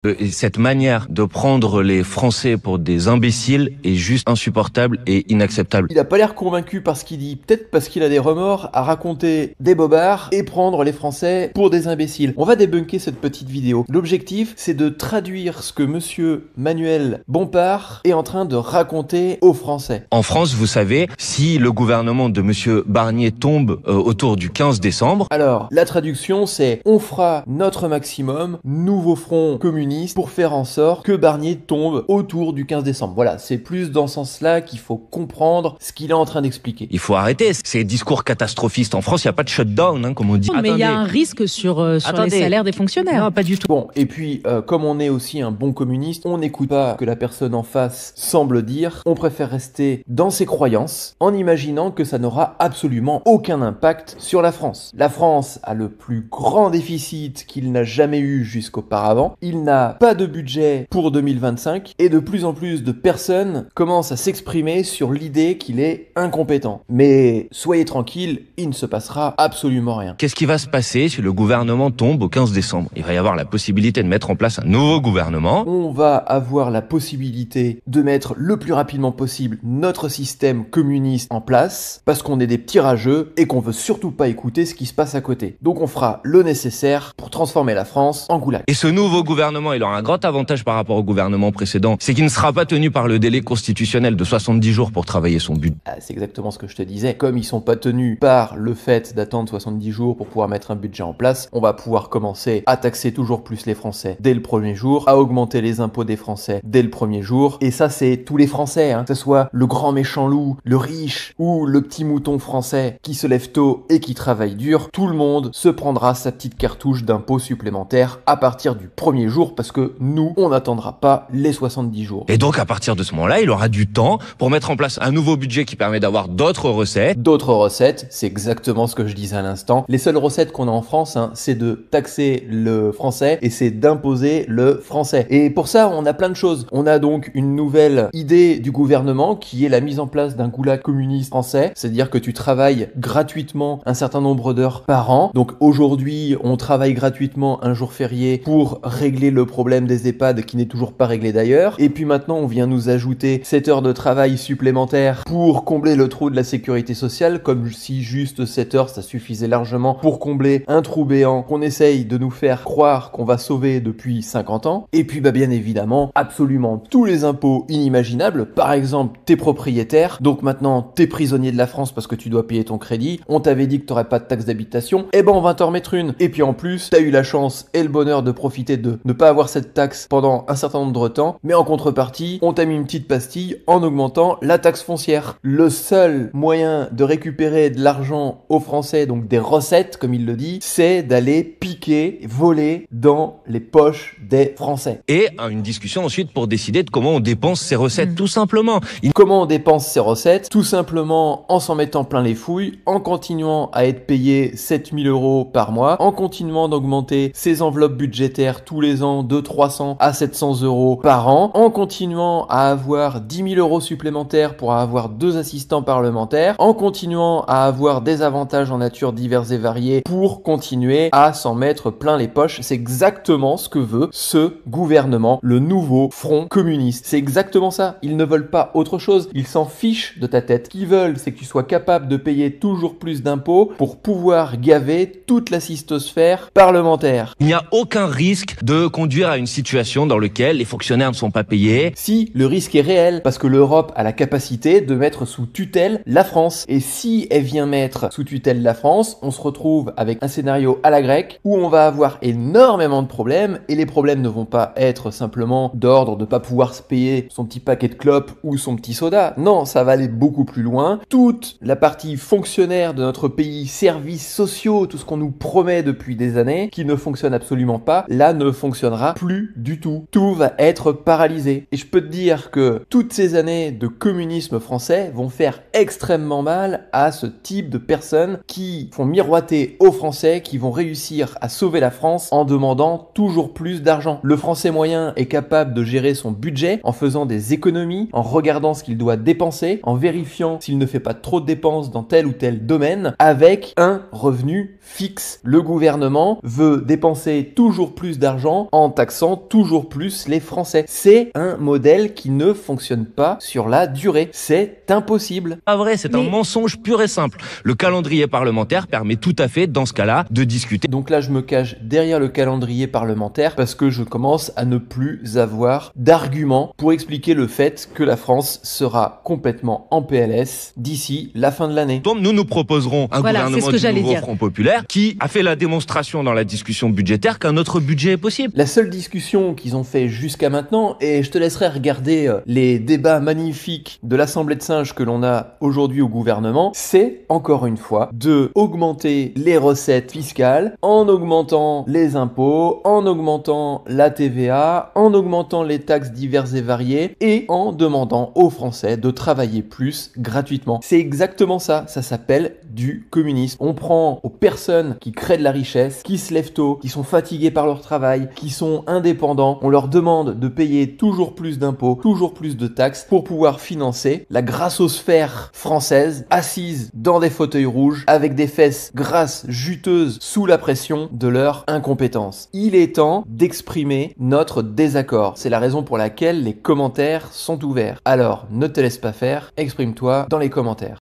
Et cette manière de prendre les Français pour des imbéciles est juste insupportable et inacceptable. Il a pas l'air convaincu par ce qu'il dit, peut-être parce qu'il a des remords à raconter des bobards et prendre les Français pour des imbéciles. On va débunker cette petite vidéo. L'objectif, c'est de traduire ce que monsieur Manuel Bompard est en train de raconter aux Français. En France, vous savez, si le gouvernement de monsieur Barnier tombe autour du 15 décembre... Alors, la traduction, c'est « On fera notre maximum, nouveau front communiste, pour faire en sorte que Barnier tombe autour du 15 décembre. » Voilà, c'est plus dans ce sens-là qu'il faut comprendre ce qu'il est en train d'expliquer. Il faut arrêter ces discours catastrophistes. En France, il n'y a pas de shutdown, hein, comme on dit. Mais il y a un risque sur les salaires des fonctionnaires. Non, pas du tout. Bon, et puis, comme on est aussi un bon communiste, on n'écoute pas que la personne en face semble dire. On préfère rester dans ses croyances en imaginant que ça n'aura absolument aucun impact sur la France. La France a le plus grand déficit qu'il n'a jamais eu jusqu'auparavant. Il n'a pas de budget pour 2025 et de plus en plus de personnes commencent à s'exprimer sur l'idée qu'il est incompétent. Mais soyez tranquille, il ne se passera absolument rien. Qu'est-ce qui va se passer si le gouvernement tombe au 15 décembre? Il va y avoir la possibilité de mettre en place un nouveau gouvernement. On va avoir la possibilité de mettre le plus rapidement possible notre système communiste en place parce qu'on est des petits rageux et qu'on veut surtout pas écouter ce qui se passe à côté. Donc on fera le nécessaire pour transformer la France en goulag. Et ce nouveau gouvernement, il aura un grand avantage par rapport au gouvernement précédent, c'est qu'il ne sera pas tenu par le délai constitutionnel de 70 jours pour travailler son but. C'est exactement ce que je te disais. Comme ils sont pas tenus par le fait d'attendre 70 jours pour pouvoir mettre un budget en place, on va pouvoir commencer à taxer toujours plus les Français dès le premier jour, à augmenter les impôts des Français dès le premier jour. Et ça, c'est tous les Français, hein. Que ce soit le grand méchant loup, le riche ou le petit mouton français qui se lève tôt et qui travaille dur, tout le monde se prendra sa petite cartouche d'impôts supplémentaires à partir du premier jour parce que nous, on n'attendra pas les 70 jours. Et donc, à partir de ce moment-là, il aura du temps pour mettre en place un nouveau budget qui permet d'avoir d'autres recettes. D'autres recettes, c'est exactement ce que je disais à l'instant. Les seules recettes qu'on a en France, hein, c'est de taxer le français et c'est d'imposer le français. Et pour ça, on a plein de choses. On a donc une nouvelle idée du gouvernement qui est la mise en place d'un goulag communiste français, c'est-à-dire que tu travailles gratuitement un certain nombre d'heures par an. Donc aujourd'hui, on travaille gratuitement un jour férié pour régler le problème des EHPAD qui n'est toujours pas réglé d'ailleurs. Et puis maintenant, on vient nous ajouter 7 heures de travail supplémentaires pour combler le trou de la sécurité sociale, comme si juste 7 heures, ça suffisait largement pour combler un trou béant qu'on essaye de nous faire croire qu'on va sauver depuis 50 ans. Et puis, bien évidemment, absolument tous les impôts inimaginables. Par exemple, t'es propriétaire, donc maintenant, t'es prisonnier de la France parce que tu dois payer ton crédit. On t'avait dit que t'aurais pas de taxe d'habitation. On va t'en remettre une. Et puis en plus, t'as eu la chance et le bonheur de profiter de ne pas avoir cette taxe pendant un certain nombre de temps, mais en contrepartie, on t'a mis une petite pastille en augmentant la taxe foncière. Le seul moyen de récupérer de l'argent aux Français, donc des recettes, comme il le dit, c'est d'aller piquer, voler dans les poches des Français. Et une discussion ensuite pour décider de comment on dépense ces recettes, tout simplement. Comment on dépense ces recettes? Tout simplement en s'en mettant plein les fouilles, en continuant à être payé 7000 € par mois, en continuant d'augmenter ses enveloppes budgétaires tous les ans de 300 à 700 € par an, en continuant à avoir 10 000 € supplémentaires pour avoir 2 assistants parlementaires, en continuant à avoir des avantages en nature divers et variés pour continuer à s'en mettre plein les poches. C'est exactement ce que veut ce gouvernement, le nouveau front communiste. C'est exactement ça. Ils ne veulent pas autre chose. Ils s'en fichent de ta tête. Ce qu'ils veulent, c'est que tu sois capable de payer toujours plus d'impôts pour pouvoir gaver toute la cystosphère parlementaire. Il n'y a aucun risque de conduire à une situation dans laquelle les fonctionnaires ne sont pas payés. Si, le risque est réel, parce que l'Europe a la capacité de mettre sous tutelle la France. Et si elle vient mettre sous tutelle la France, on se retrouve avec un scénario à la grecque où on va avoir énormément de problèmes et les problèmes ne vont pas être simplement d'ordre de pas pouvoir se payer son petit paquet de clopes ou son petit soda. Non, ça va aller beaucoup plus loin. Toute la partie fonctionnaire de notre pays, services sociaux, tout ce qu'on nous promet depuis des années, qui ne fonctionne absolument pas, là ne fonctionnera plus du tout. Tout va être paralysé. Et je peux te dire que toutes ces années de communisme français vont faire extrêmement mal à ce type de personnes qui font miroiter aux Français qui vont réussir à sauver la France en demandant toujours plus d'argent. Le Français moyen est capable de gérer son budget en faisant des économies, en regardant ce qu'il doit dépenser, en vérifiant s'il ne fait pas trop de dépenses dans tel ou tel domaine, avec un revenu fixe. Le gouvernement veut dépenser toujours plus d'argent en en taxant toujours plus les Français. C'est un modèle qui ne fonctionne pas sur la durée. C'est impossible. Pas vrai, c'est un mensonge pur et simple. Le calendrier parlementaire permet tout à fait, dans ce cas-là, de discuter. Donc là, je me cache derrière le calendrier parlementaire parce que je commence à ne plus avoir d'arguments pour expliquer le fait que la France sera complètement en PLS d'ici la fin de l'année. Donc nous proposerons un gouvernement du nouveau Front populaire qui a fait la démonstration dans la discussion budgétaire qu'un autre budget est possible. La seule discussion qu'ils ont fait jusqu'à maintenant, et je te laisserai regarder les débats magnifiques de l'Assemblée de singes que l'on a aujourd'hui au gouvernement, c'est encore une fois de augmenter les recettes fiscales en augmentant les impôts, en augmentant la TVA, en augmentant les taxes diverses et variées et en demandant aux Français de travailler plus gratuitement. C'est exactement ça, ça s'appelle du communisme. On prend aux personnes qui créent de la richesse, qui se lèvent tôt, qui sont fatigués par leur travail, qui sont indépendants, on leur demande de payer toujours plus d'impôts, toujours plus de taxes pour pouvoir financer la grassosphère française assise dans des fauteuils rouges avec des fesses grasses, juteuses sous la pression de leur incompétence. Il est temps d'exprimer notre désaccord. C'est la raison pour laquelle les commentaires sont ouverts. Alors, ne te laisse pas faire, exprime-toi dans les commentaires.